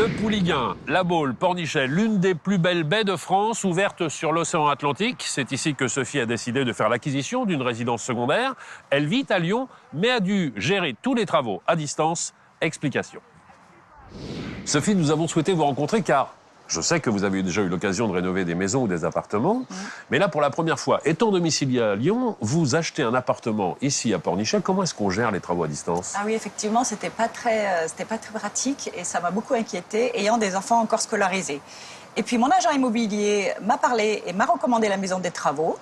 Le Pouliguen, La Baule, Pornichet, l'une des plus belles baies de France, ouverte sur l'océan Atlantique. C'est ici que Sophie a décidé de faire l'acquisition d'une résidence secondaire. Elle vit à Lyon, mais a dû gérer tous les travaux à distance. Explication. Sophie, nous avons souhaité vous rencontrer car je sais que vous avez déjà eu l'occasion de rénover des maisons ou des appartements. Mais là, pour la première fois, étant domicilié à Lyon, vous achetez un appartement ici à Pornichet. Comment est-ce qu'on gère les travaux à distance? Ah oui, effectivement, c'était pas très pratique et ça m'a beaucoup inquiétée, ayant des enfants encore scolarisés. Et puis mon agent immobilier m'a parlé et m'a recommandé la maison des travaux.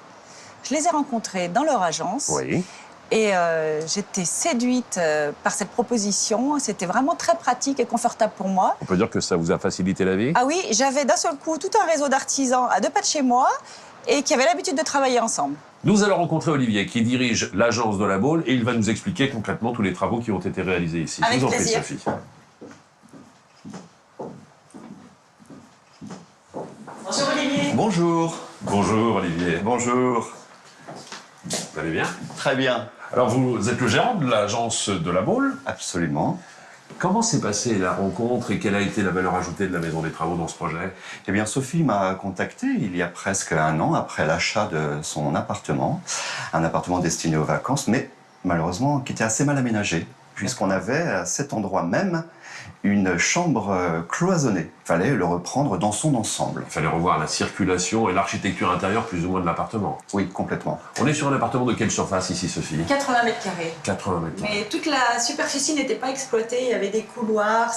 Je les ai rencontrés dans leur agence. Oui. Et j'étais séduite par cette proposition. C'était vraiment très pratique et confortable pour moi. On peut dire que ça vous a facilité la vie? Ah oui, j'avais d'un seul coup tout un réseau d'artisans à 2 pas de chez moi et qui avaient l'habitude de travailler ensemble. Nous allons rencontrer Olivier qui dirige l'agence de La Baule et il va nous expliquer concrètement tous les travaux qui ont été réalisés ici. Avec Je vous en prie, plaisir. Sophie. Bonjour Olivier. Bonjour. Bonjour Olivier. Bonjour. Vous allez bien? Très bien. Alors vous êtes le gérant de l'agence de La Baule. Absolument. Comment s'est passée la rencontre et quelle a été la valeur ajoutée de la maison des travaux dans ce projet? Eh bien, Sophie m'a contacté il y a presque 1 an après l'achat de son appartement. Un appartement destiné aux vacances, mais malheureusement qui était assez mal aménagé, puisqu'on avait à cet endroit même une chambre cloisonnée. Il fallait le reprendre dans son ensemble. Il fallait revoir la circulation et l'architecture intérieure plus ou moins de l'appartement. Oui, complètement. On est sur un appartement de quelle surface ici, Sophie? 80 mètres carrés. 80 mètres carrés. Mais toute la superficie n'était pas exploitée, il y avait des couloirs,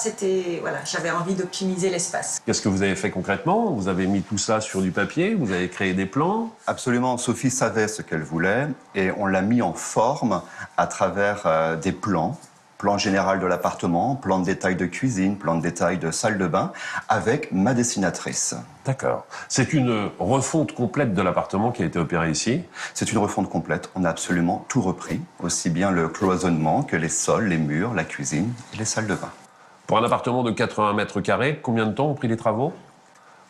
voilà, j'avais envie d'optimiser l'espace. Qu'est-ce que vous avez fait concrètement? Vous avez mis tout ça sur du papier, vous avez créé des plans? Absolument, Sophie savait ce qu'elle voulait et on l'a mis en forme à travers des plans général de l'appartement, plan de détail de cuisine, plan de détail de salle de bain, avec ma dessinatrice. D'accord. C'est une refonte complète de l'appartement qui a été opérée ici? C'est une refonte complète. On a absolument tout repris, aussi bien le cloisonnement que les sols, les murs, la cuisine et les salles de bain. Pour un appartement de 80 mètres carrés, combien de temps ont pris les travaux?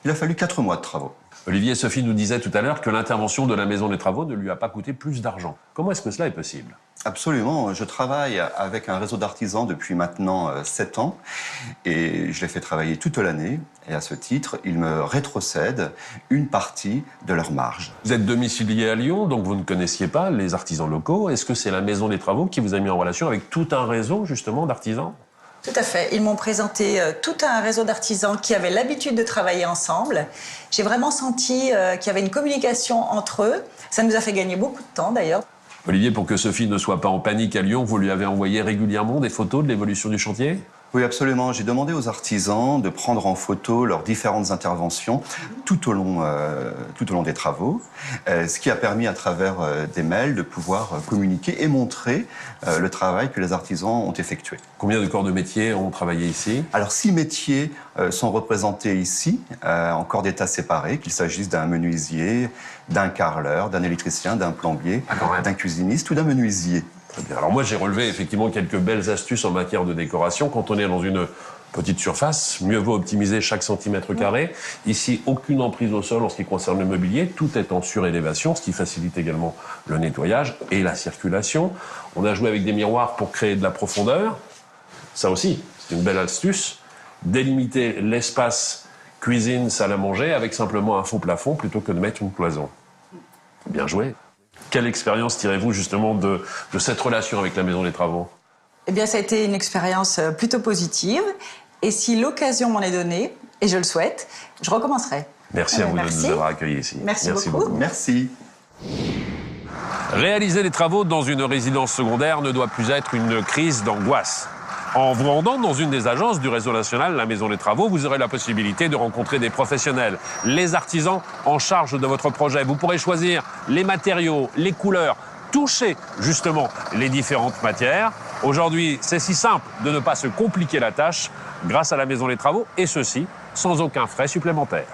Il a fallu 4 mois de travaux. Olivier et Sophie nous disaient tout à l'heure que l'intervention de la maison des travaux ne lui a pas coûté plus d'argent. Comment est-ce que cela est possible? Absolument. Je travaille avec un réseau d'artisans depuis maintenant 7 ans et je les fais travailler toute l'année. Et à ce titre, ils me rétrocèdent une partie de leur marge. Vous êtes domicilié à Lyon, donc vous ne connaissiez pas les artisans locaux. Est-ce que c'est la maison des travaux qui vous a mis en relation avec tout un réseau, justement, d'artisans? Tout à fait. Ils m'ont présenté tout un réseau d'artisans qui avaient l'habitude de travailler ensemble. J'ai vraiment senti qu'il y avait une communication entre eux. Ça nous a fait gagner beaucoup de temps, d'ailleurs. Olivier, pour que Sophie ne soit pas en panique à Lyon, vous lui avez envoyé régulièrement des photos de l'évolution du chantier? Oui, absolument. J'ai demandé aux artisans de prendre en photo leurs différentes interventions tout au long des travaux, ce qui a permis à travers des mails de pouvoir communiquer et montrer le travail que les artisans ont effectué. Combien de corps de métier ont travaillé ici? Alors 6 métiers sont représentés ici, en corps d'état séparés, qu'il s'agisse d'un menuisier, d'un carreleur, d'un électricien, d'un plombier, d'un cuisiniste ou d'un menuisier. Très bien. Alors moi, j'ai relevé effectivement quelques belles astuces en matière de décoration. Quand on est dans une petite surface, mieux vaut optimiser chaque centimètre carré. Ici, aucune emprise au sol en ce qui concerne le mobilier. Tout est en surélévation, ce qui facilite également le nettoyage et la circulation. On a joué avec des miroirs pour créer de la profondeur. Ça aussi, c'est une belle astuce. Délimiter l'espace cuisine, salle à manger avec simplement un faux plafond plutôt que de mettre une cloison. Bien joué. Quelle expérience tirez-vous justement de cette relation avec la maison des travaux? Eh bien, ça a été une expérience plutôt positive. Et si l'occasion m'en est donnée, et je le souhaite, je recommencerai. Merci à vous de nous avoir accueillis ici. Merci beaucoup. Merci. Réaliser des travaux dans une résidence secondaire ne doit plus être une crise d'angoisse. En vous rendant dans une des agences du réseau national, la Maison des Travaux, vous aurez la possibilité de rencontrer des professionnels, les artisans en charge de votre projet. Vous pourrez choisir les matériaux, les couleurs, toucher justement les différentes matières. Aujourd'hui, c'est si simple de ne pas se compliquer la tâche grâce à la Maison des Travaux, et ceci sans aucun frais supplémentaire.